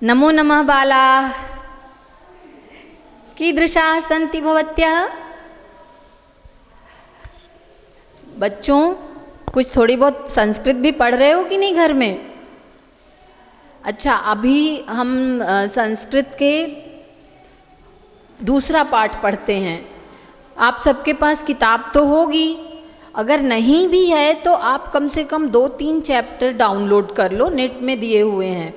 नमो नमः बाला कीदृशाः सन्ति भवत्यः। बच्चों, कुछ थोड़ी बहुत संस्कृत भी पढ़ रहे हो कि नहीं घर में? अच्छा, अभी हम संस्कृत के दूसरा पाठ पढ़ते हैं। आप सबके पास किताब तो होगी, अगर नहीं भी है तो आप कम से कम 2-3 चैप्टर डाउनलोड कर लो, नेट में दिए हुए हैं,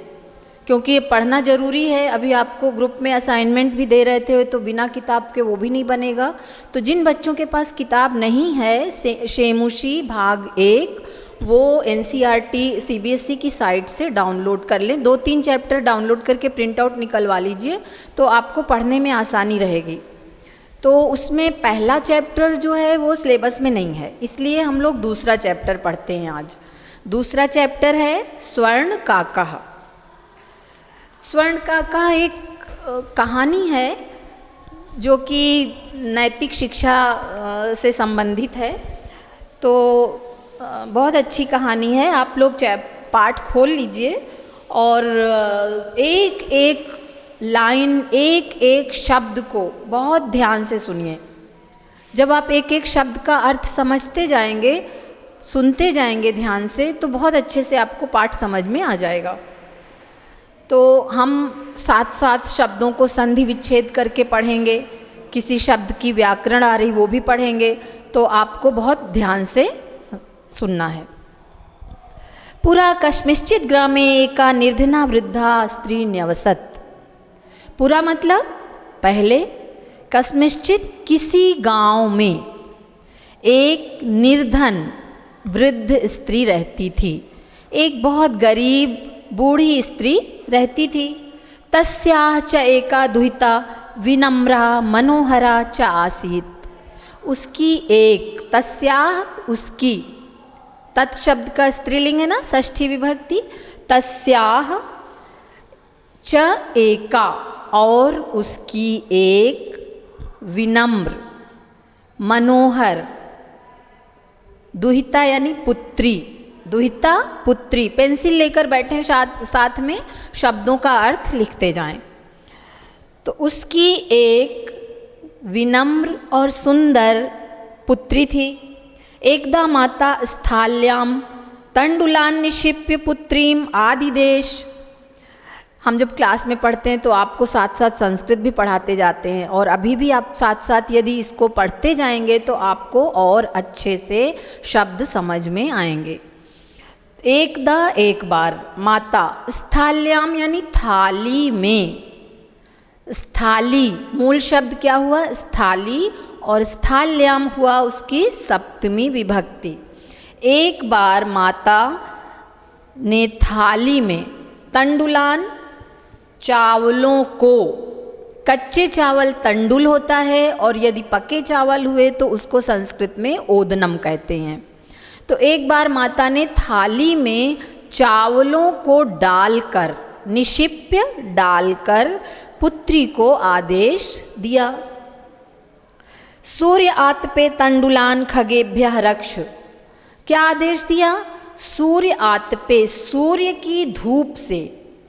क्योंकि ये पढ़ना ज़रूरी है। अभी आपको ग्रुप में असाइनमेंट भी दे रहे थे, तो बिना किताब के वो भी नहीं बनेगा। तो जिन बच्चों के पास किताब नहीं है, शेमुशी भाग 1 वो NCERT CBSE की साइट से डाउनलोड कर लें। 2-3 चैप्टर डाउनलोड करके प्रिंट आउट निकलवा लीजिए, तो आपको पढ़ने में आसानी रहेगी। तो उसमें पहला चैप्टर जो है वो सिलेबस में नहीं है, इसलिए हम लोग दूसरा चैप्टर पढ़ते हैं आज। दूसरा चैप्टर है स्वर्ण काकः। स्वर्ण काकः एक कहानी है जो कि नैतिक शिक्षा से संबंधित है। तो बहुत अच्छी कहानी है। आप लोग पाठ खोल लीजिए और एक एक लाइन, एक एक शब्द को बहुत ध्यान से सुनिए। जब आप एक एक शब्द का अर्थ समझते जाएंगे, सुनते जाएंगे ध्यान से, तो बहुत अच्छे से आपको पाठ समझ में आ जाएगा। तो हम साथ साथ शब्दों को संधि विच्छेद करके पढ़ेंगे, किसी शब्द की व्याकरण आ रही वो भी पढ़ेंगे, तो आपको बहुत ध्यान से सुनना है। पुरा कस्मिंश्चित् ग्रामे एका निर्धना वृद्धा स्त्री न्यवसत्। पूरा मतलब पहले, कस्मिंश्चित् किसी गांव में एक निर्धन वृद्ध स्त्री रहती थी। एक बहुत गरीब बूढ़ी स्त्री रहती थी। तस्याः च एका दुहिता विनम्रा मनोहरा च आसीत्। उसकी एक, तस्याः उसकी, तत् शब्द का स्त्रीलिंग है ना, षष्ठी विभक्ति। तस्याः च एका, और उसकी एक, विनम्र मनोहर, दुहिता यानी पुत्री, दुहिता पुत्री। पेंसिल लेकर बैठे साथ में, शब्दों का अर्थ लिखते जाएं। तो उसकी एक विनम्र और सुंदर पुत्री थी। एकदा माता स्थाल्याम तंडुलान निक्षिप्य पुत्रीम आदिदेश। हम जब क्लास में पढ़ते हैं तो आपको साथ साथ संस्कृत भी पढ़ाते जाते हैं, और अभी भी आप साथ साथ यदि इसको पढ़ते जाएंगे तो आपको और अच्छे से शब्द समझ में आएंगे। एकदा एक बार, माता स्थाल्याम यानी थाली में। स्थाली मूल शब्द क्या हुआ? स्थाली, और स्थाल्याम हुआ उसकी सप्तमी विभक्ति। एक बार माता ने थाली में तंडुलान, चावलों को, कच्चे चावल तंडुल होता है, और यदि पके चावल हुए तो उसको संस्कृत में ओदनम कहते हैं। तो एक बार माता ने थाली में चावलों को डालकर, निक्षिप्य डालकर, पुत्री को आदेश दिया। सूर्य आतपे तंडुलान खगेभ्यः रक्ष। क्या आदेश दिया? सूर्य आतपे, सूर्य की धूप से,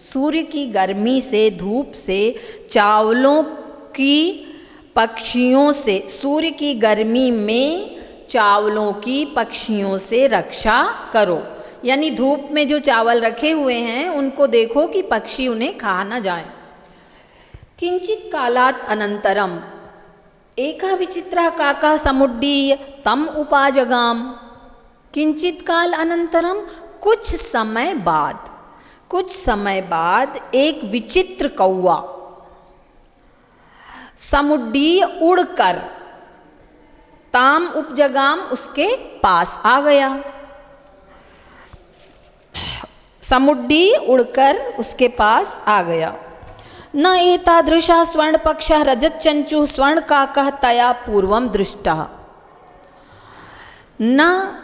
सूर्य की गर्मी से, धूप से, चावलों की पक्षियों से, सूर्य की गर्मी में चावलों की पक्षियों से रक्षा करो। यानी धूप में जो चावल रखे हुए हैं उनको देखो कि पक्षी उन्हें खा न जाए। किंचित कालात् अनंतरम एका विचित्रा काका समुड्डीय तम उपाजगाम। किंचित काल अनंतरम, कुछ समय बाद, कुछ समय बाद एक विचित्र कौवा समुड्डीय उड़कर, ताम उपजगाम उसके पास आ गया। समुड्डीय उड़कर उसके पास आ गया। न एतादृशः स्वर्णपक्षः रजतचंचुः स्वर्णकाकः तया पूर्वं दृष्टः। न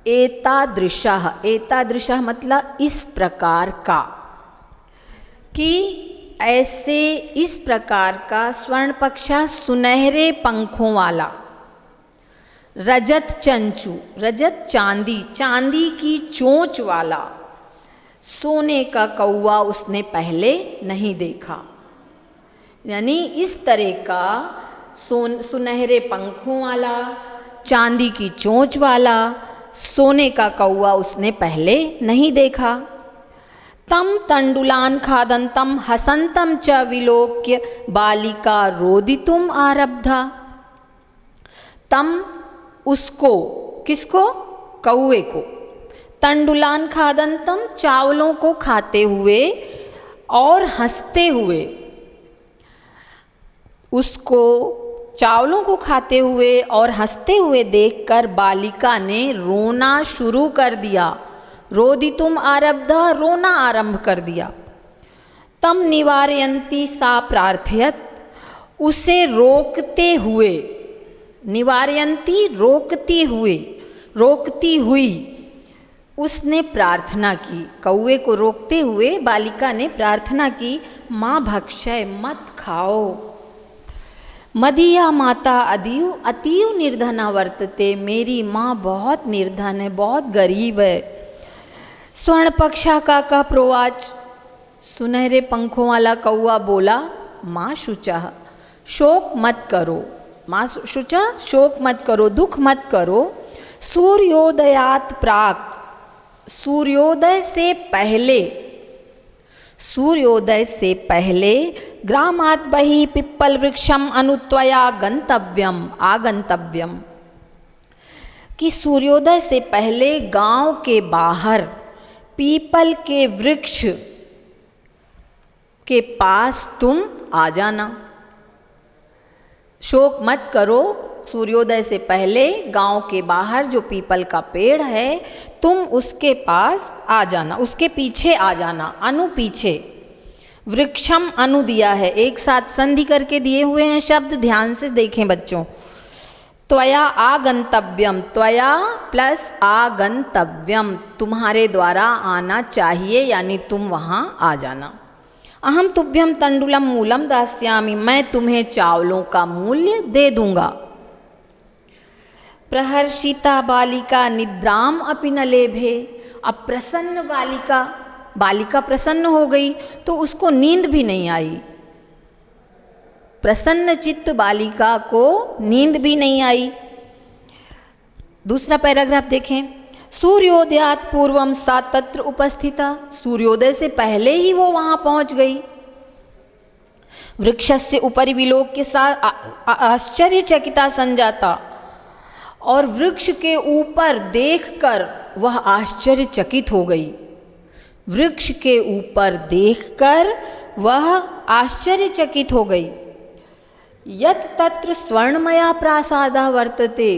एतादृशः, एतादृशः मतलब इस प्रकार का, कि ऐसे इस प्रकार का, स्वर्णपक्षः सुनहरे पंखों वाला, रजत चंचू, रजत चांदी, चांदी की चोंच वाला, सोने का कौवा उसने पहले नहीं देखा। यानी इस तरह का सुनहरे पंखों वाला, चांदी की चोंच वाला सोने का कौवा उसने पहले नहीं देखा। तम तंडुलान खादंतम हसंतम च विलोक्य बालिका रोदितुम आरब्धा। तम उसको, किसको? कौवे को। तंडुलान खादंतम चावलों को खाते हुए और हंसते हुए, उसको चावलों को खाते हुए और हंसते हुए देखकर बालिका ने रोना शुरू कर दिया। रोदितुम आरब्धा, रोना आरंभ कर दिया। तम निवारयंती सा प्रार्थयत, उसे रोकते हुए, निवारयंती रोकती हुए, रोकती हुई उसने प्रार्थना की। कौवे को रोकते हुए बालिका ने प्रार्थना की, माँ भक्षय, मत खाओ। मदीया माता अतीव निर्धना वर्तते, मेरी माँ बहुत निर्धन है, बहुत गरीब है। स्वर्ण पक्षा का प्रोवाच, सुनहरे पंखों वाला कौवा बोला, माँ शुचा, शोक मत करो। माँ शुचा, शोक मत करो, दुख मत करो। सूर्योदयात प्राक, सूर्योदय से पहले, सूर्योदय से पहले ग्रामात् बहि पिप्पल वृक्षम अनुत्वया गंतव्यम आगंतव्यम, कि सूर्योदय से पहले गांव के बाहर पीपल के वृक्ष के पास तुम आ जाना। शोक मत करो, सूर्योदय से पहले गांव के बाहर जो पीपल का पेड़ है तुम उसके पास आ जाना, उसके पीछे आ जाना। अनु पीछे, वृक्षम अनु दिया है, एक साथ संधि करके दिए हुए हैं शब्द, ध्यान से देखें बच्चों। त्वया आगंतव्यम, त्वया प्लस आगंतव्यम, तुम्हारे द्वारा आना चाहिए, यानी तुम वहाँ आ जाना। अहम तुभ्यम तंडुलम मूलम दास्यामि, मैं तुम्हें चावलों का मूल्य दे दूंगा। प्रहर्षिता बालिका निद्राम अपि न लेभे, अब प्रसन्न बालिका, बालिका प्रसन्न हो गई तो उसको नींद भी नहीं आई। प्रसन्न चित्त बालिका को नींद भी नहीं आई। दूसरा पैराग्राफ देखें। सूर्योदयात पूर्वम सा तत्र उपस्थिता, सूर्योदय से पहले ही वो वहां पहुंच गई। वृक्षस्य उपरि विलोक्य सा आश्चर्यचकिता संजाता, और वृक्ष के ऊपर देखकर वह आश्चर्यचकित हो गई। वृक्ष के ऊपर देखकर वह आश्चर्यचकित हो गई। यत् तत्र स्वर्णमया प्रासादा वर्तते,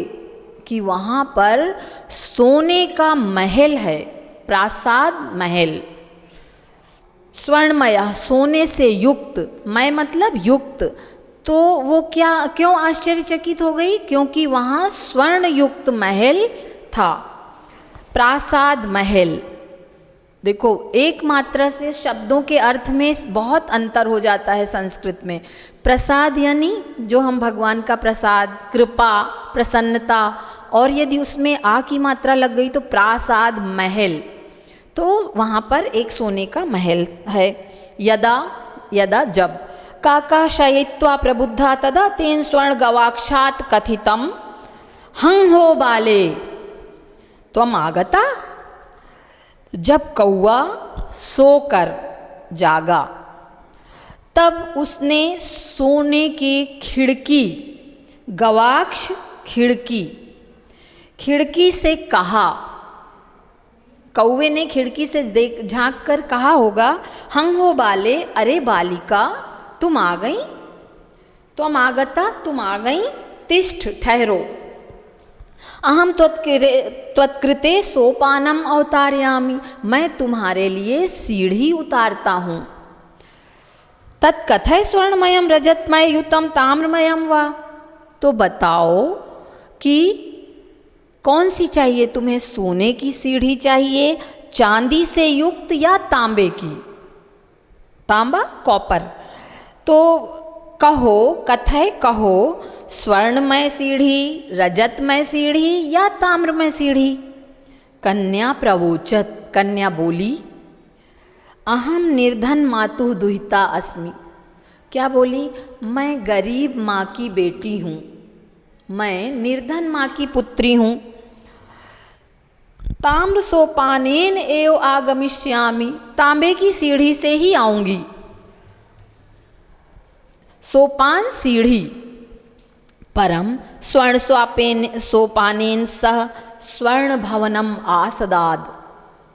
कि वहाँ पर सोने का महल है। प्रासाद महल, स्वर्णमया सोने से युक्त, मय मतलब युक्त, तो वो क्या क्यों आश्चर्यचकित हो गई? क्योंकि वहाँ स्वर्ण युक्त महल था। प्रासाद महल, देखो एक मात्रा से शब्दों के अर्थ में बहुत अंतर हो जाता है संस्कृत में। प्रसाद यानी जो हम भगवान का प्रसाद, कृपा, प्रसन्नता, और यदि उसमें आ की मात्रा लग गई तो प्रासाद महल, तो वहाँ पर एक सोने का महल है। यदा, यदा जब, काका शयित्वा प्रबुद्धा तदा तेन स्वर्ण गवाक्षात कथितम हं हो बाले त्वम आगता। जब कौवा सोकर जागा तब उसने सोने की खिड़की, गवाक्ष खिड़की, खिड़की से कहा, कौवे ने खिड़की से देख झांक कर कहा होगा, हं हो बाले, अरे बालिका तुम आ गई, त्वम आगता तुम आ गई, तिष्ठ ठहरो, अहम त्वत्कृते सोपानम अवतारयामि, मैं तुम्हारे लिए सीढ़ी उतारता हूँ। तत्कथय स्वर्णमयम रजतमय युतम ताम्रमयम वा, तो बताओ कि कौन सी चाहिए तुम्हें, सोने की सीढ़ी चाहिए, चांदी से युक्त या तांबे की, तांबा कॉपर, तो कहो, कथय कहो, स्वर्णमय सीढ़ी, रजतमय सीढ़ी या ताम्रमय सीढ़ी। कन्या प्रवोचत, कन्या बोली, अहम निर्धन मातुः दुहिता अस्मि। क्या बोली? मैं गरीब माँ की बेटी हूँ, मैं निर्धन माँ की पुत्री हूँ। ताम्र सोपानेन एव आगमिष्यामि, तांबे की सीढ़ी से ही आऊंगी। सोपान सीढ़ी, परम स्वर्ण सोपानेन सह स्वर्ण भवनम आसदाद,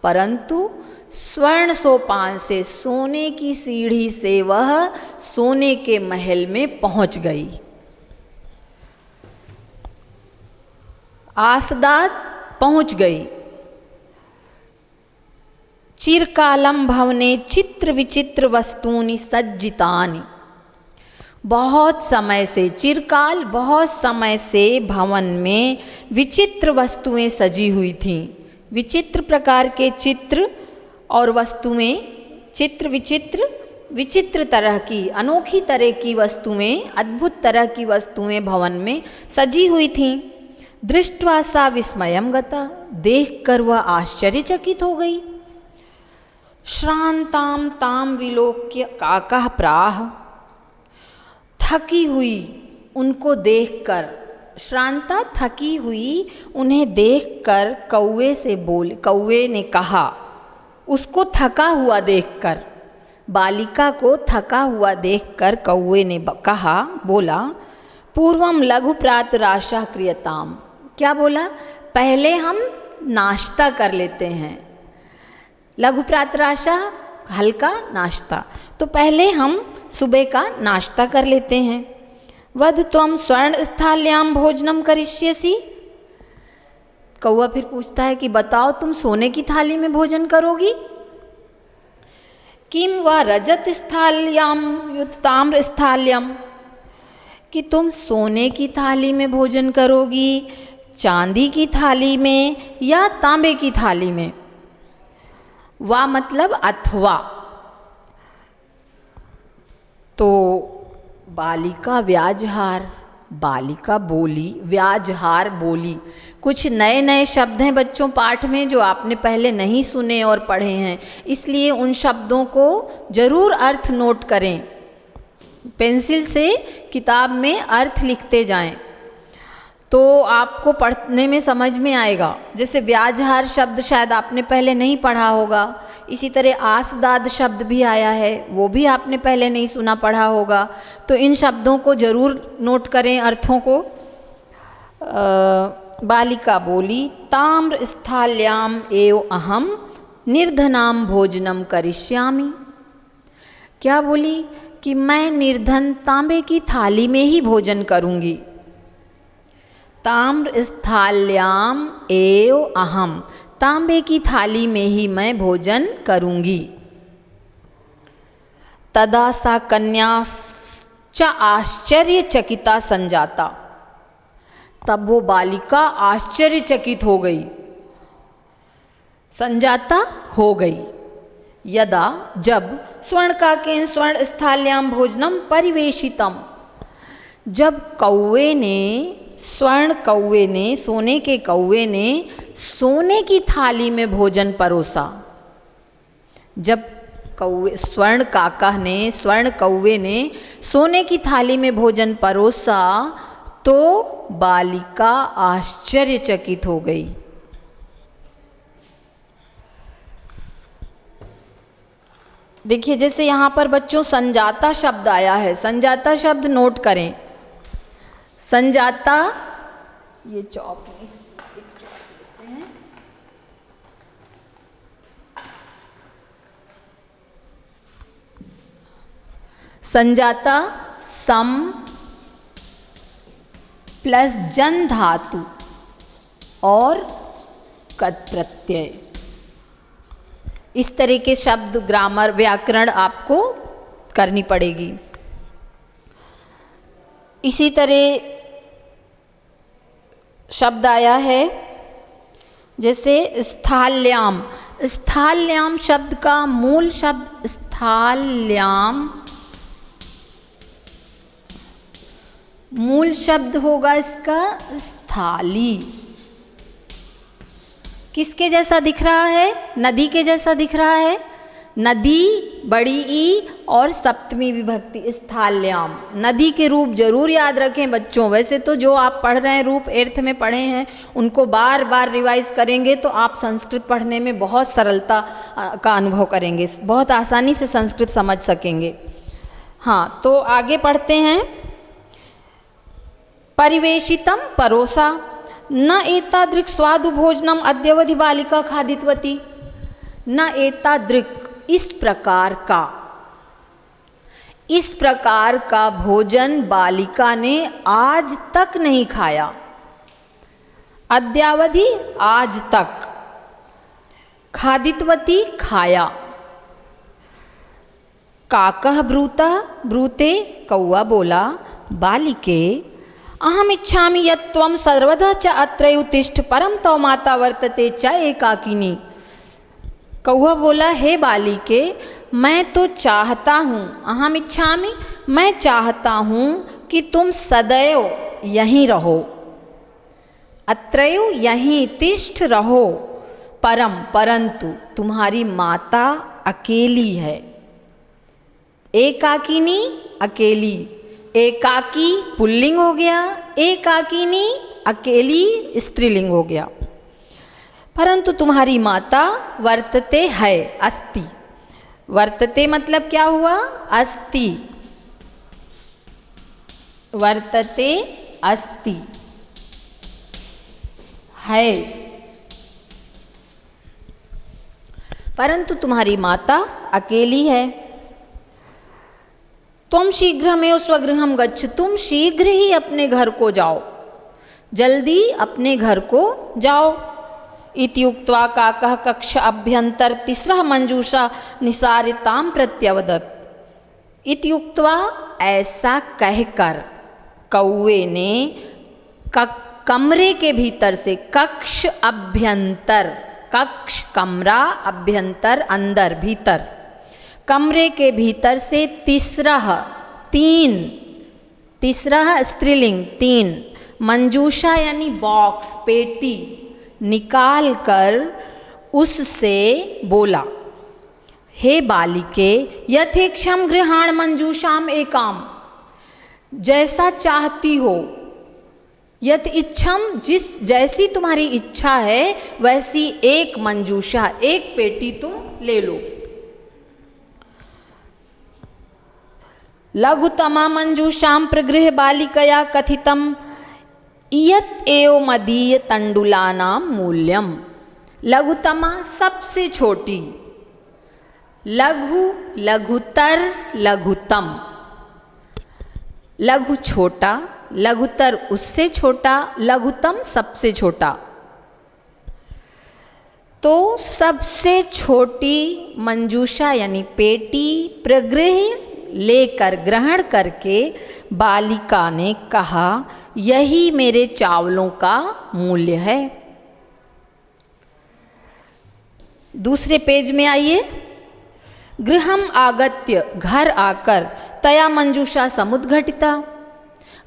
परंतु स्वर्ण सोपान से, सोने की सीढ़ी से वह सोने के महल में पहुंच गई। आसदाद पहुंच गई। चिरकालम भवने चित्र विचित्र वस्तूनि सज्जितानि, बहुत समय से, चिरकाल बहुत समय से भवन में विचित्र वस्तुएं सजी हुई थीं। विचित्र प्रकार के चित्र और वस्तुएं, चित्र विचित्र, विचित्र तरह की, अनोखी तरह की वस्तुएं, अद्भुत तरह की वस्तुएं भवन में सजी हुई थीं। दृष्ट्वा सा विस्मयं गता, देखकर वह आश्चर्यचकित हो गई। श्रांताम ताम विलोक्य काकः प्राह, थकी हुई उनको देखकर, श्रांता थकी हुई उन्हें देखकर कौवे से बोले, कौवे ने कहा, उसको थका हुआ देखकर, बालिका को थका हुआ देखकर कौवे ने कहा, बोला, पूर्वम लघु प्रातराशः क्रियताम। क्या बोला? पहले हम नाश्ता कर लेते हैं। लघु प्रातराशः, हल्का नाश्ता, तो पहले हम सुबह का नाश्ता कर लेते हैं। वध त्वम स्वर्ण स्थाल्याम भोजनम करिष्यसि, कौवा फिर पूछता है कि बताओ तुम सोने की थाली में भोजन करोगी? किम वा रजत स्थाल्याम युत ताम्र स्थाल्यम, कि तुम सोने की थाली में भोजन करोगी, चांदी की थाली में या तांबे की थाली में? वा मतलब अथवा। तो बालिका व्याजहार, बालिका बोली, व्याजहार बोली। कुछ नए नए शब्द हैं बच्चों पाठ में जो आपने पहले नहीं सुने और पढ़े हैं, इसलिए उन शब्दों को जरूर अर्थ नोट करें। पेंसिल से किताब में अर्थ लिखते जाएं तो आपको पढ़ने में समझ में आएगा। जैसे व्याजहार शब्द शायद आपने पहले नहीं पढ़ा होगा, इसी तरह आसदाद शब्द भी आया है, वो भी आपने पहले नहीं सुना पढ़ा होगा। तो इन शब्दों को जरूर नोट करें, अर्थों को। बालिका बोली, ताम्र स्थाल्याम एव अहम निर्धनाम भोजनम करिष्यामि। क्या बोली? कि मैं निर्धन तांबे की थाली में ही भोजन करूंगी। ताम्र स्थाल्याम एव अहम, तांबे की थाली में ही मैं भोजन करूंगी। तदा सा कन्या च आश्चर्यचकिता संजाता, तब वो बालिका आश्चर्यचकित हो गई, संजाता हो गई। यदा, जब, स्वर्ण काकेन स्वर्ण स्थाल्याम भोजनम परिवेशितम, जब कौवे ने, स्वर्ण कौवे ने, सोने के कौवे ने सोने की थाली में भोजन परोसा। जब कौवे, स्वर्ण काका ने, स्वर्ण कौवे ने सोने की थाली में भोजन परोसा तो बालिका आश्चर्यचकित हो गई। देखिए जैसे यहाँ पर बच्चों संजाता शब्द आया है, संजाता शब्द नोट करें। संजाता, ये चौक में एक चौक लेते हैं। संजाता सम प्लस जन धातु और कद प्रत्यय, इस तरह के शब्द, ग्रामर, व्याकरण आपको करनी पड़ेगी। इसी तरह शब्द आया है जैसे स्थाल्याम। स्थाल्याम शब्द का मूल शब्द स्थाल्याम, मूल शब्द होगा इसका स्थाली। किसके जैसा दिख रहा है? नदी के जैसा दिख रहा है। नदी बड़ी ई और सप्तमी विभक्ति स्थाल्याम। नदी के रूप जरूर याद रखें बच्चों। वैसे तो जो आप पढ़ रहे हैं रूप 8th में पढ़े हैं उनको बार बार रिवाइज करेंगे तो आप संस्कृत पढ़ने में बहुत सरलता का अनुभव करेंगे, बहुत आसानी से संस्कृत समझ सकेंगे। हाँ, तो आगे पढ़ते हैं। परिवेशितम परोसा न एतादृक् स्वादु भोजनम अद्यवधि बालिका खादितवती। न एतादृक् इस प्रकार का भोजन बालिका ने आज तक नहीं खाया। अद्यावधि आज तक, खादितवती खाया। काकः ब्रूते कौआ बोला, बालिके अहम इच्छामि यत् त्वं सर्वदा च अत्रैव तिष्ठ परं तव माता वर्तते च एकाकिनी। कौआ बोला, हे बालिके मैं तो चाहता हूँ, अहम इच्छामि मैं चाहता हूँ कि तुम सदैव यहीं रहो, अत्रैव यहीं तिष्ठ रहो, परंतु तुम्हारी माता अकेली है। एकाकिनी अकेली, एकाकी पुल्लिंग हो गया, एकाकिनी अकेली स्त्रीलिंग हो गया। परंतु तुम्हारी माता वर्तते है, अस्ति। वर्तते मतलब क्या हुआ? अस्ति, वर्तते अस्ति है, परंतु तुम्हारी माता अकेली है। तुम शीघ्रमेव स्वगृहं गच्छ, तुम शीघ्र ही अपने घर को जाओ, जल्दी अपने घर को जाओ। इति उक्त्वा काकः कक्ष अभ्यंतर तिस्रः मंजूषा निसारितां प्रत्यवदत्। इति उक्त्वा ऐसा कहकर कौवे ने कमरे के भीतर से, कक्ष अभ्यंतर, कक्ष कमरा, अभ्यंतर अंदर भीतर, कमरे के भीतर से तिस्रः तीन, तिस्रः स्त्रीलिंग तीन, मंजूषा यानी बॉक्स पेटी निकाल कर उससे बोला, हे बालिके यथेक्षम गृहाण मंजूषाम एकाम, जैसा चाहती हो, यथ इच्छम जिस जैसी तुम्हारी इच्छा है वैसी एक मंजूषा, एक पेटी तुम ले लो। लघुतमा मंजूषाम प्रगृह बालिकया कथितम इयत् एव मदीय तंडुलानाम मूल्यम। लघुतमा सबसे छोटी, लघु लघुतर लघुतम, लघु छोटा, लघुतर उससे छोटा, लघुतम सबसे छोटा। तो सबसे छोटी मंजूषा यानी पेटी प्रगृह लेकर, ग्रहण करके बालिका ने कहा, यही मेरे चावलों का मूल्य है। दूसरे पेज में आइए। गृहम आगत्य, घर आकर, तया मंजूषा समुद्घटिता,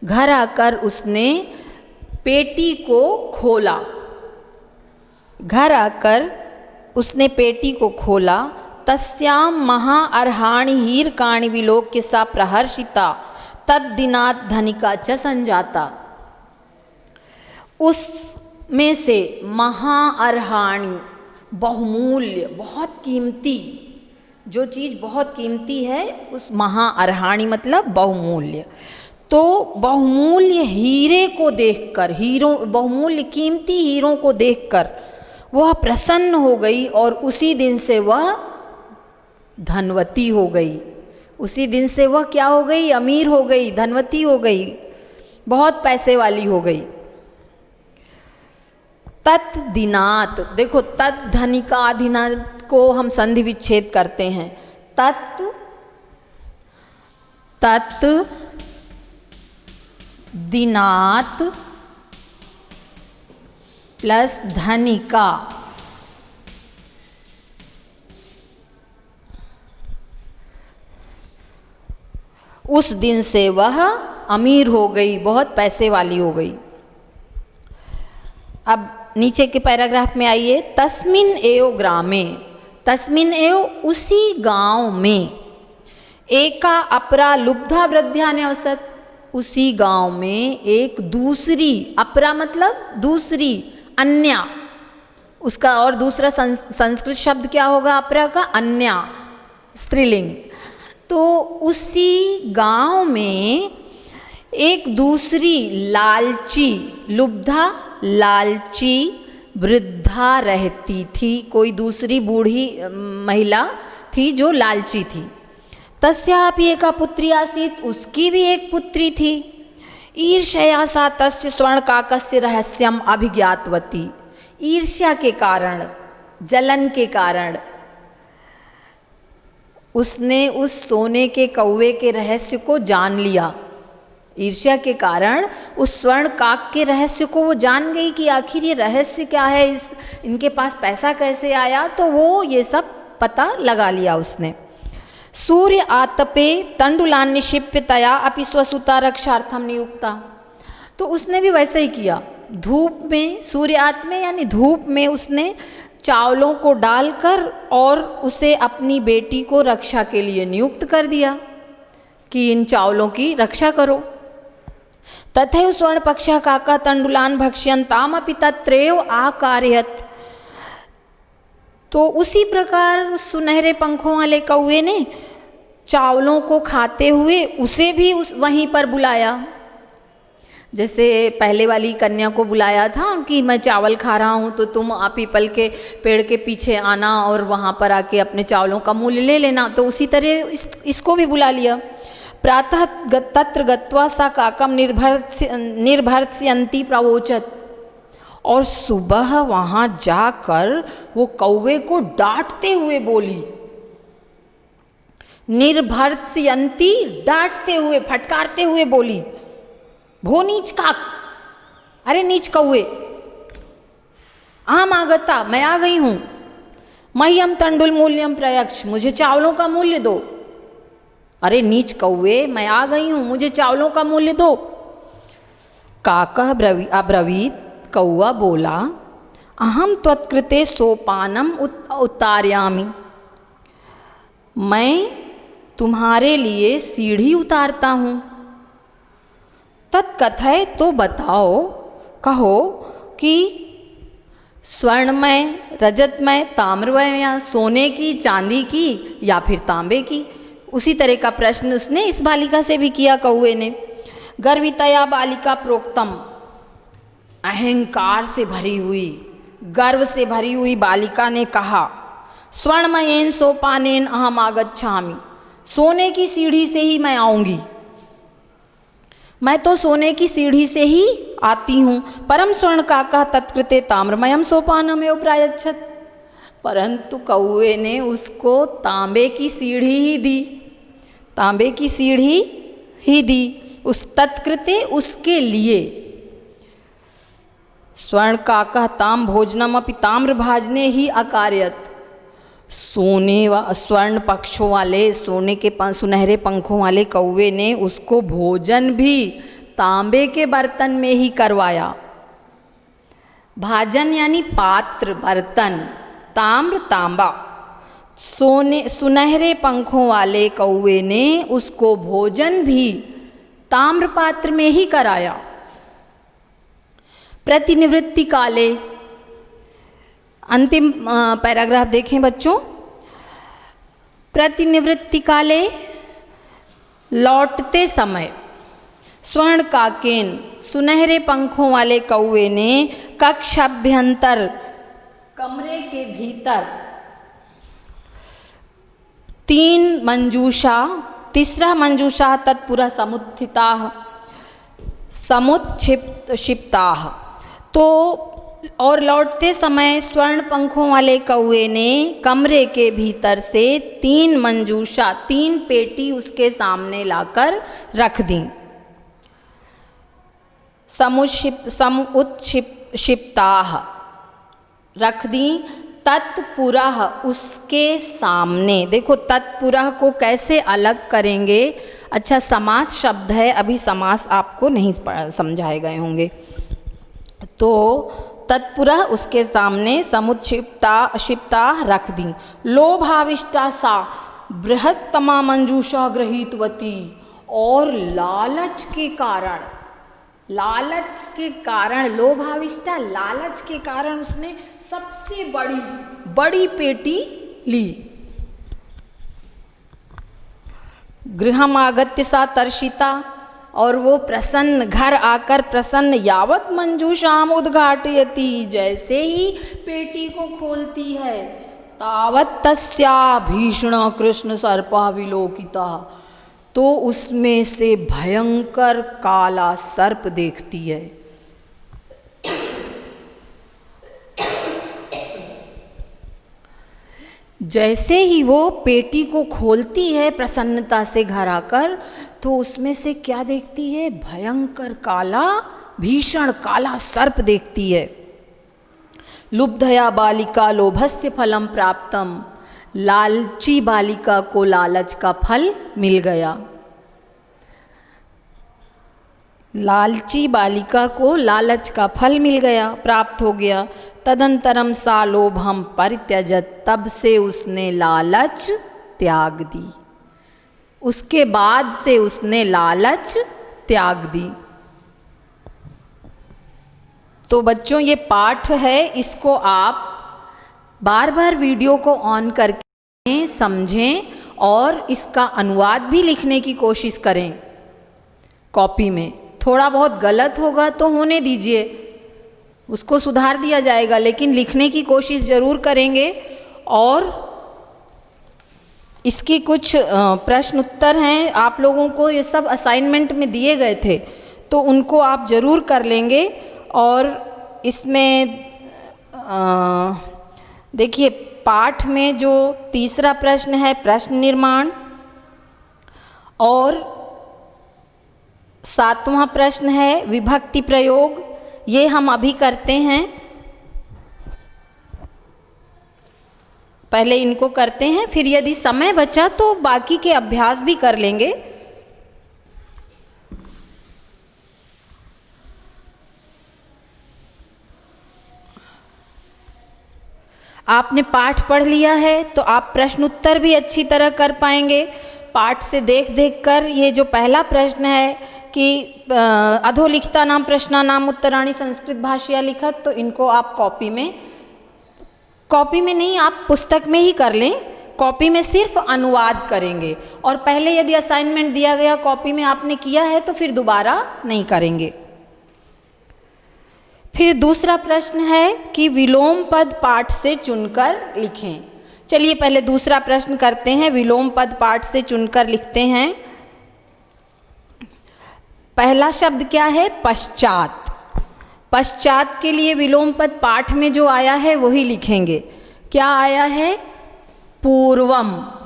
घर आकर उसने पेटी को खोला, घर आकर उसने पेटी को खोला। तस्याम महा अर्हाणि हीरकाणि विलोक्य सा प्रहर्षिता तद्दिनात् धनिका च संजाता। उसमें से महा अर्हाणि बहुमूल्य, बहुत कीमती, जो चीज़ बहुत कीमती है उस महा अर्हाणि मतलब बहुमूल्य। तो बहुमूल्य हीरे को देखकर, हीरों बहुमूल्य कीमती हीरों को देखकर वह प्रसन्न हो गई और उसी दिन से वह धनवती हो गई। उसी दिन से वह क्या हो गई? अमीर हो गई, धनवती हो गई, बहुत पैसे वाली हो गई। तत् दिनात, देखो तत् धनिका अधिनात को हम संधि विच्छेद करते हैं। तत् तत् दिनात प्लस धनिका, उस दिन से वह अमीर हो गई, बहुत पैसे वाली हो गई। अब नीचे के पैराग्राफ में आइए। तस्मिन एव ग्रामे, तस्मिन एव उसी गांव में एका अपरा लुब्धा वृद्ध्या न्यवसत, उसी गांव में एक दूसरी, अपरा मतलब दूसरी, अन्या, उसका और दूसरा संस्कृत शब्द क्या होगा अपरा का? अन्या, स्त्रीलिंग। तो उसी गांव में एक दूसरी लालची, लुब्धा लालची वृद्धा रहती थी। कोई दूसरी बूढ़ी महिला थी जो लालची थी। तस्यापि एका पुत्री आसीत्, उसकी भी एक पुत्री थी। ईर्ष्या सा तस्य स्वर्णकाकस्य रहस्यम अभिज्ञातवती, ईर्ष्या के कारण, जलन के कारण उसने उस सोने के कौवे के रहस्य को जान लिया। ईर्ष्या के कारण उस स्वर्ण काक के रहस्य को वो जान गई कि आखिर ये रहस्य क्या है, इनके पास पैसा कैसे आया, तो वो ये सब पता लगा लिया उसने। सूर्य आतपे तंडुलान निक्षिप्य तया अपि स्वसुता रक्षार्थम नियुक्ता, तो उसने भी वैसे ही किया। धूप में, सूर्यात में यानी धूप में उसने चावलों को डालकर और उसे अपनी बेटी को रक्षा के लिए नियुक्त कर दिया कि इन चावलों की रक्षा करो। तथैव स्वर्ण पक्षा काका तंडुलान भक्ष्यंताम अपि तत्रैव आकारयत, तो उसी प्रकार सुनहरे पंखों वाले कौवे ने चावलों को खाते हुए उसे भी वहीं पर बुलाया। जैसे पहले वाली कन्या को बुलाया था कि मैं चावल खा रहा हूँ तो तुम पीपल के पेड़ के पीछे आना और वहाँ पर आके अपने चावलों का मूल्य ले लेना, तो उसी तरह इसको भी बुला लिया। प्रातः तत्र गत्वा सा काकम निर्भर्त्स्यन्ती प्रवोचत, और सुबह वहाँ जाकर वो कौवे को डांटते हुए बोली। निर्भर्त्स्यन्ती, डांटते हुए, फटकारते हुए बोली, भो नीच काक, अरे नीच कौवे, अहम आगता, मैं आ गई हूँ, मह्यम तंडुल मूल्यम प्रयच्छ, मुझे चावलों का मूल्य दो। अरे नीच कौवे, मैं आ गई हूँ, मुझे चावलों का मूल्य दो। काकः अब्रवीत, कौवा बोला, अहम त्वत्कृते सोपानम उतारयामि, मैं तुम्हारे लिए सीढ़ी उतारता हूँ। तत्कथय, तो बताओ, कहो कि स्वर्णमय, रजतमय, ताम्रमय, या सोने की, चांदी की या फिर तांबे की। उसी तरह का प्रश्न उसने इस बालिका से भी किया कौवे ने। गर्वितया बालिका प्रोक्तम, अहंकार से भरी हुई, गर्व से भरी हुई बालिका ने कहा, स्वर्णमयेन सोपानेन अहम आगच्छामि, सोने की सीढ़ी से ही मैं आऊंगी, मैं तो सोने की सीढ़ी से ही आती हूँ। परम स्वर्ण काका तत्कृते ताम्रमयम सोपानम एव प्रायच्छत, परंतु कौवे ने उसको तांबे की सीढ़ी ही दी, तांबे की सीढ़ी ही दी, उस तत्कृते, उसके लिए। स्वर्ण काका ताम भोजनम अपि ताम्र भाजने ही अकार्यत, सोने व स्वर्ण पक्षों वाले, सोने के सुनहरे पंखों वाले कौवे ने उसको भोजन भी तांबे के बर्तन में ही करवाया। भाजन यानी पात्र, बर्तन, ताम्र, तांबा। सोने, सुनहरे पंखों वाले कौवे ने उसको भोजन भी ताम्र पात्र में ही कराया। प्रतिनिवृत्ति काले, अंतिम पैराग्राफ देखें बच्चों। प्रतिनिवृत्ति काले, लौटते समय, स्वर्ण काकेन, सुनहरे पंखों वाले कौवे ने कक्षाभ्यंतर, कमरे के भीतर, 3 मंजूषा, तीसरा मंजूषा तत्पुरा समुत्थिता, समुत्क्षिप्ता, तो और लौटते समय स्वर्ण पंखों वाले कौवे ने कमरे के भीतर से 3 मंजूषा, 3 पेटी उसके सामने लाकर रख दी। समुत्क्षिप्ताः, रख दी, तत्पुरः, उसके सामने। देखो तत्पुरः को कैसे अलग करेंगे, अच्छा समास शब्द है, अभी समास आपको नहीं समझाए गए होंगे। तो तत्पुरः उसके सामने समुच्छिप्ता क्षिप्ता रख दी। लोभाविष्टा सा बृहत्तमा मंजूषा गृहीतवती, और लालच के कारण लोभाविष्टा, लालच के कारण उसने सबसे बड़ी पेटी ली। गृहम आगत्य सा तर्षिता, और वो प्रसन्न, घर आकर प्रसन्न, यावत मंजूषाम उद्घाटयति, जैसे ही पेटी को खोलती है, तावत तस्या भीषणा कृष्ण सर्पा विलोकिता, तो उसमें से भयंकर काला सर्प देखती है। जैसे ही वो पेटी को खोलती है प्रसन्नता से घर आकर, तो उसमें से क्या देखती है? भयंकर काला, भीषण काला सर्प देखती है। लुब्धया बालिका लोभस्य फलम प्राप्तम, लालची बालिका को लालच का फल मिल गया। लालची बालिका को लालच का फल मिल गया, प्राप्त हो गया। तदंतरम सा लोभम परित्यजत, तब से उसने लालच त्याग दी। उसके बाद से उसने लालच त्याग दी। तो बच्चों ये पाठ है, इसको आप बार बार वीडियो को ऑन करके समझें और इसका अनुवाद भी लिखने की कोशिश करें कॉपी में। थोड़ा बहुत गलत होगा तो होने दीजिए, उसको सुधार दिया जाएगा, लेकिन लिखने की कोशिश ज़रूर करेंगे। और इसके कुछ प्रश्न उत्तर हैं, आप लोगों को ये सब असाइनमेंट में दिए गए थे, तो उनको आप ज़रूर कर लेंगे। और इसमें देखिए पाठ में जो तीसरा प्रश्न है प्रश्न निर्माण, और 7वां प्रश्न है विभक्ति प्रयोग, ये हम अभी करते हैं। पहले इनको करते हैं, फिर यदि समय बचा तो बाकी के अभ्यास भी कर लेंगे। आपने पाठ पढ़ लिया है तो आप प्रश्न उत्तर भी अच्छी तरह कर पाएंगे पाठ से देख देख कर। ये जो पहला प्रश्न है कि अधोलिखिता नाम प्रश्ना नाम उत्तराणी संस्कृत भाषया लिखत, तो इनको आप कॉपी में नहीं, आप पुस्तक में ही कर लें। कॉपी में सिर्फ अनुवाद करेंगे, और पहले यदि असाइनमेंट दिया गया कॉपी में आपने किया है तो फिर दोबारा नहीं करेंगे। फिर दूसरा प्रश्न है कि विलोम पद पाठ से चुनकर लिखें। चलिए पहले दूसरा प्रश्न करते हैं, विलोम पद पाठ से चुनकर लिखते हैं। पहला शब्द क्या है? पश्चात। पश्चात के लिए विलोम पद पाठ में जो आया है वही लिखेंगे। क्या आया है? पूर्वम।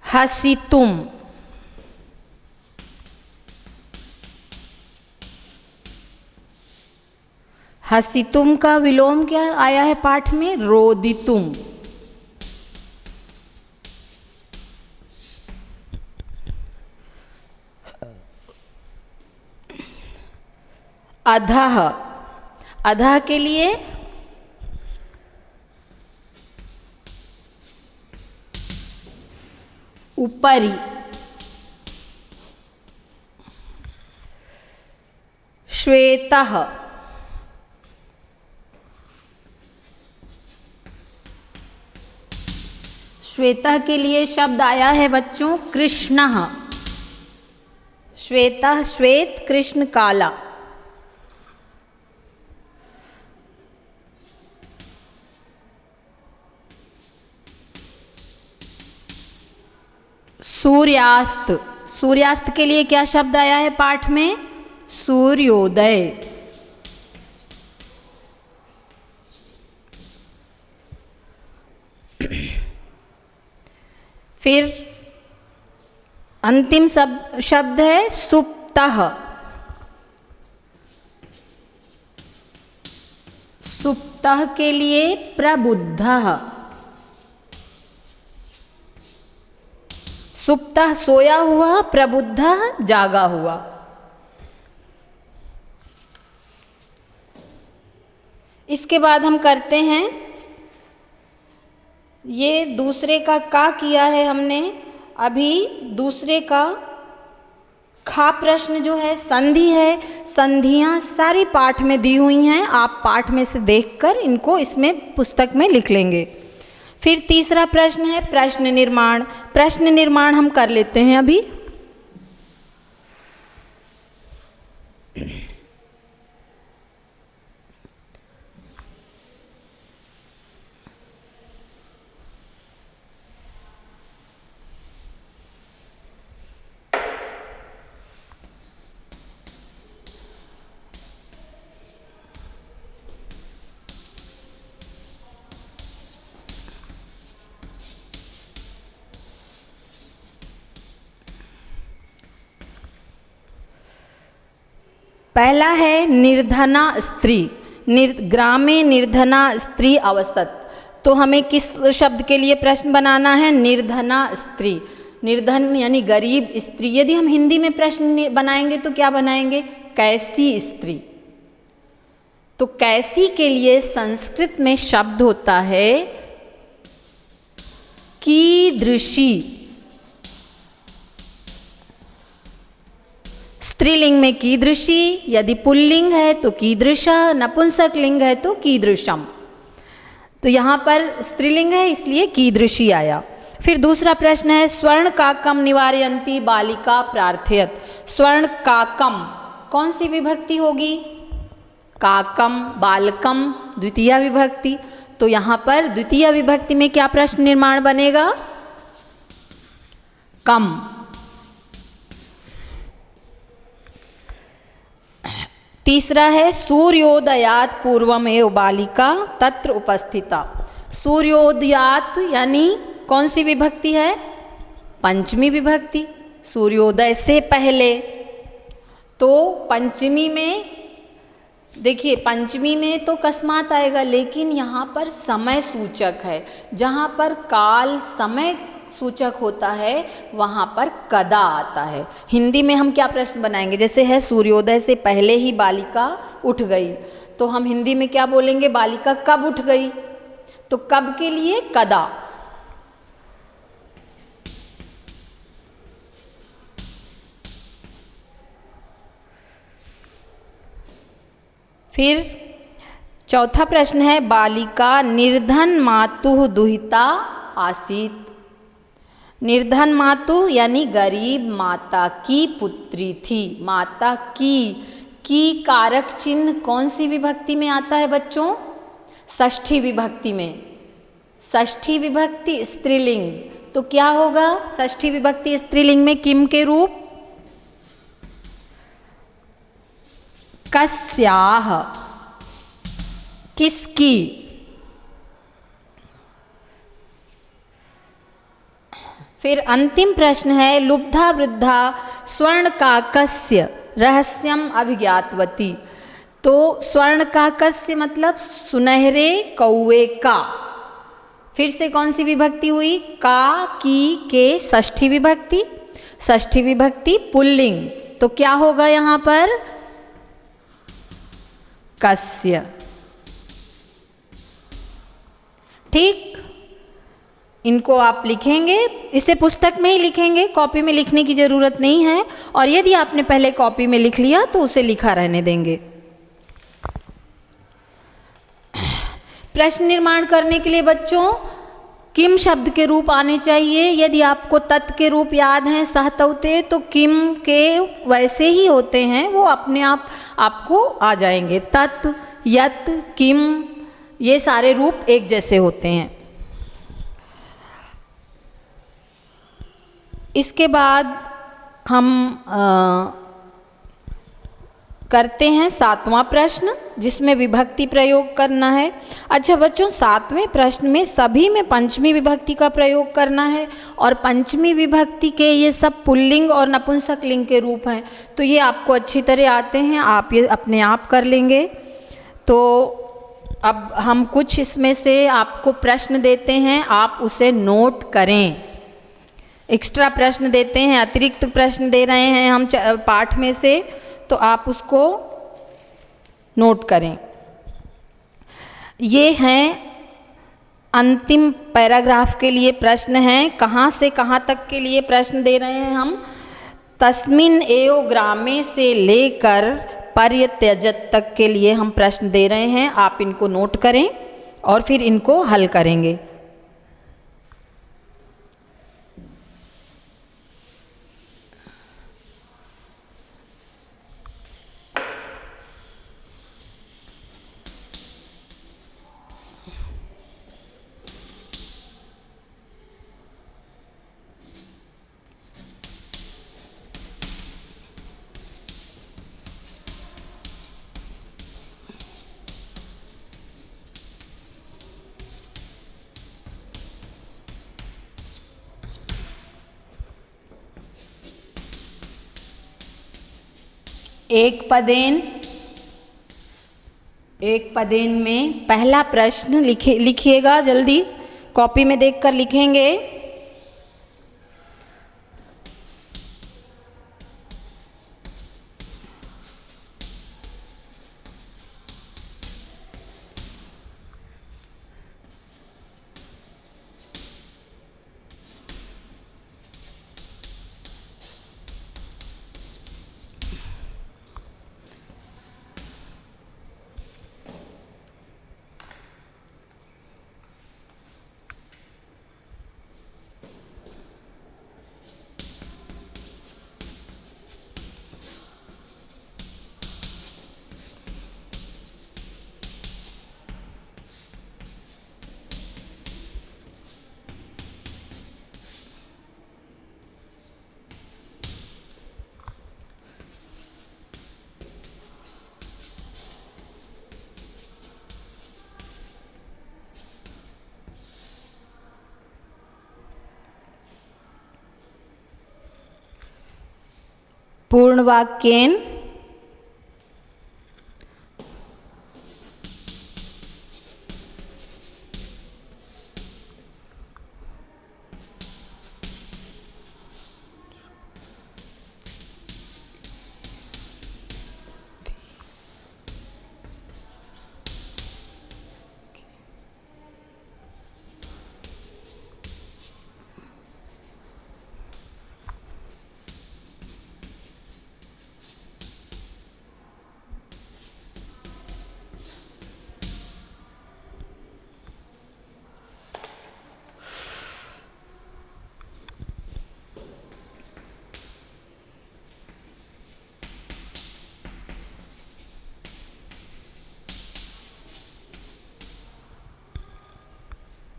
हसितुम। हसितुम का विलोम क्या आया है पाठ में? रोदितुम। अधः। अधः के लिए ऊपरी। श्वेतः। श्वेतः के लिए शब्द आया है बच्चों कृष्णः। श्वेतः श्वेत, कृष्ण काला। सूर्यास्त। सूर्यास्त के लिए क्या शब्द आया है पाठ में? सूर्योदय। फिर अंतिम शब्द है सुप्तः। सुप्तः के लिए प्रबुद्धः। सुप्तः सोया हुआ, प्रबुद्धः जागा हुआ। इसके बाद हम करते हैं, ये दूसरे का किया है हमने, अभी दूसरे का खा प्रश्न जो है संधि है। संधियां सारी पाठ में दी हुई हैं, आप पाठ में से देखकर इनको इसमें पुस्तक में लिख लेंगे। फिर तीसरा प्रश्न है प्रश्न निर्माण। प्रश्न निर्माण हम कर लेते हैं अभी। पहला है निर्धना स्त्री। ग्रामे निर्धना स्त्री अवसत। तो हमें किस शब्द के लिए प्रश्न बनाना है? निर्धना स्त्री। निर्धन यानी गरीब स्त्री। यदि हम हिंदी में प्रश्न बनाएंगे तो क्या बनाएंगे? कैसी स्त्री। तो कैसी के लिए संस्कृत में शब्द होता है कीदृशी। स्त्रीलिंग में कीदृशी, यदि पुल्लिंग है तो कीदृशः, नपुंसक लिंग है तो कीदृशम। तो यहाँ पर स्त्रीलिंग है इसलिए कीदृशी आया। फिर दूसरा प्रश्न है स्वर्ण काकम निवारयन्ती बालिका प्रार्थयत। स्वर्ण काकम कौन सी विभक्ति होगी? काकम, बालकम द्वितीय विभक्ति। तो यहाँ पर द्वितीय विभक्ति में क्या प्रश्न निर्माण बनेगा? कम। तीसरा है सूर्योदयात पूर्वमेव बालिका तत्र उपस्थिता। सूर्योदयात यानी कौन सी विभक्ति है? पंचमी विभक्ति। सूर्योदय से पहले। तो पंचमी में देखिए, पंचमी में तो कस्मात आएगा, लेकिन यहाँ पर समय सूचक है। जहाँ पर काल समय सूचक होता है वहाँ पर कदा आता है। हिंदी में हम क्या प्रश्न बनाएंगे? जैसे है सूर्योदय से पहले ही बालिका उठ गई, तो हम हिंदी में क्या बोलेंगे? बालिका कब उठ गई? तो कब के लिए कदा। फिर चौथा प्रश्न है बालिका निर्धन मातुः दुहिता आसीत। निर्धन मातु यानी गरीब माता की पुत्री थी। माता की कारक चिन्ह कौन सी विभक्ति में आता है बच्चों? षष्ठी विभक्ति में। षष्ठी विभक्ति स्त्रीलिंग। तो क्या होगा षष्ठी विभक्ति स्त्रीलिंग में? किम के रूप? कस्याः, किसकी। फिर अंतिम प्रश्न है लुब्धा वृद्धा स्वर्ण काकस्य रहस्यम अभिज्ञातवती। तो स्वर्ण काकस्य मतलब सुनहरे कौवे का। फिर से कौन सी विभक्ति हुई? का, की, के षष्ठी विभक्ति। षष्ठी विभक्ति पुल्लिंग। तो क्या होगा यहाँ पर? कस्य। ठीक, इनको आप लिखेंगे, इसे पुस्तक में ही लिखेंगे, कॉपी में लिखने की ज़रूरत नहीं है। और यदि आपने पहले कॉपी में लिख लिया तो उसे लिखा रहने देंगे। प्रश्न निर्माण करने के लिए बच्चों किम शब्द के रूप आने चाहिए। यदि आपको तत् के रूप याद हैं सहतौते, तो किम के वैसे ही होते हैं, वो अपने आप आपको आ जाएंगे। तत्, यत्, किम ये सारे रूप एक जैसे होते हैं। इसके बाद हम करते हैं 7वां प्रश्न। जिसमें विभक्ति प्रयोग करना है। अच्छा बच्चों, 7वें प्रश्न में सभी में पंचमी विभक्ति का प्रयोग करना है और पंचमी विभक्ति के ये सब पुल्लिंग और नपुंसक लिंग के रूप हैं, तो ये आपको अच्छी तरह आते हैं, आप ये अपने आप कर लेंगे। तो अब हम कुछ इसमें से आपको प्रश्न देते हैं, आप उसे नोट करें। एक्स्ट्रा प्रश्न देते हैं, अतिरिक्त प्रश्न दे रहे हैं हम पाठ में से, तो आप उसको नोट करें। ये हैं अंतिम पैराग्राफ के लिए प्रश्न हैं। कहाँ से कहाँ तक के लिए प्रश्न दे रहे हैं हम? तस्मिन् एव ग्रामे से लेकर पर्यत्यजत तक के लिए हम प्रश्न दे रहे हैं। आप इनको नोट करें और फिर इनको हल करेंगे। एक पदेन में पहला प्रश्न लिखिएगा, जल्दी कॉपी में देखकर लिखेंगे। पूर्ण वाक्येन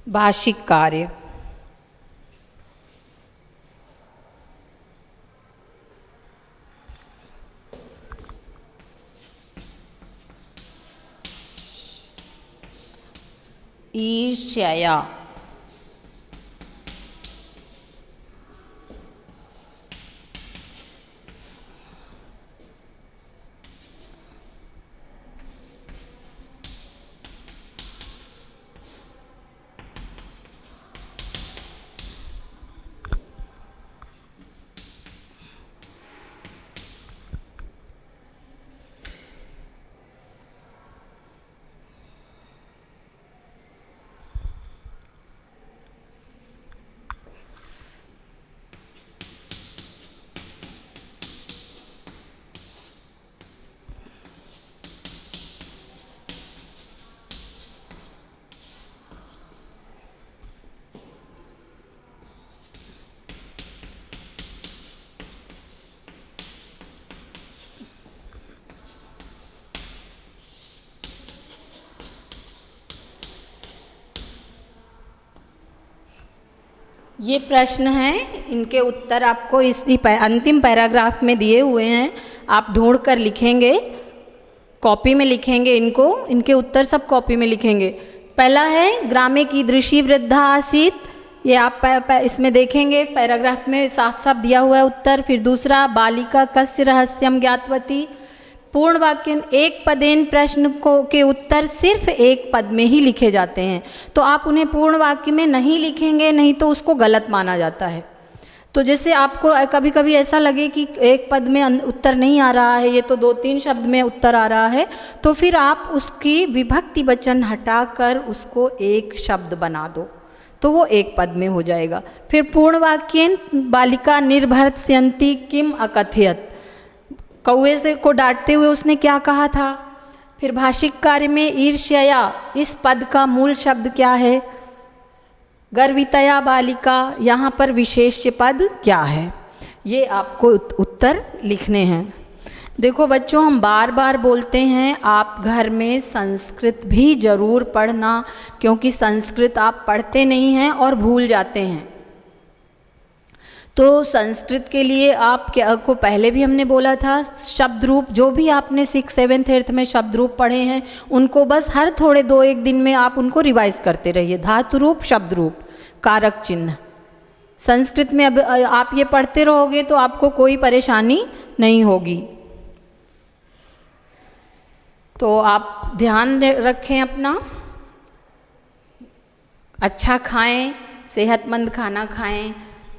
भाषिक कार्य। ईर्ष्या, ये प्रश्न हैं, इनके उत्तर आपको इसी अंतिम पैराग्राफ में दिए हुए हैं, आप ढूंढ कर लिखेंगे। कॉपी में लिखेंगे इनको, इनके उत्तर सब कॉपी में लिखेंगे। पहला है ग्रामे कीदृशी वृद्धा आसीत, ये आप इसमें देखेंगे पैराग्राफ में साफ साफ दिया हुआ है उत्तर। फिर दूसरा, बालिका कस्य रहस्यम ज्ञातवती। पूर्ण वाक्य एक पदेन प्रश्न के उत्तर सिर्फ एक पद में ही लिखे जाते हैं, तो आप उन्हें पूर्ण वाक्य में नहीं लिखेंगे, नहीं तो उसको गलत माना जाता है। तो जैसे आपको कभी कभी ऐसा लगे कि एक पद में उत्तर नहीं आ रहा है, ये तो 2-3 शब्द में उत्तर आ रहा है, तो फिर आप उसकी विभक्ति वचन हटाकर उसको एक शब्द बना दो, तो वो एक पद में हो जाएगा। फिर पूर्ण वाक्येन बालिका निर्भर्त्स्यन्ति किम अकथयत, कौवे से को डांटते हुए उसने क्या कहा था। फिर भाषिक कार्य में ईर्ष्या, इस पद का मूल शब्द क्या है। गर्वितया बालिका, यहाँ पर विशेष्य पद क्या है। ये आपको उत्तर लिखने हैं। देखो बच्चों, हम बार बार बोलते हैं आप घर में संस्कृत भी ज़रूर पढ़ना, क्योंकि संस्कृत आप पढ़ते नहीं हैं और भूल जाते हैं। तो संस्कृत के लिए आप क्या को पहले भी हमने बोला था, शब्द रूप जो भी आपने 6th 7th 8th में शब्द रूप पढ़े हैं उनको बस हर थोड़े 2-1 दिन में आप उनको रिवाइज करते रहिए। धातु रूप, शब्द रूप, कारक चिन्ह। संस्कृत में अब आप ये पढ़ते रहोगे तो आपको कोई परेशानी नहीं होगी। तो आप ध्यान रखें अपना, अच्छा खाएं, सेहतमंद खाना खाएं,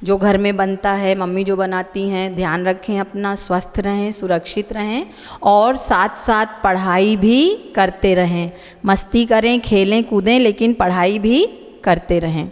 जो घर में बनता है, मम्मी जो बनाती हैं, ध्यान रखें अपना, स्वस्थ रहें, सुरक्षित रहें, और साथ साथ पढ़ाई भी करते रहें। मस्ती करें, खेलें कूदें, लेकिन पढ़ाई भी करते रहें।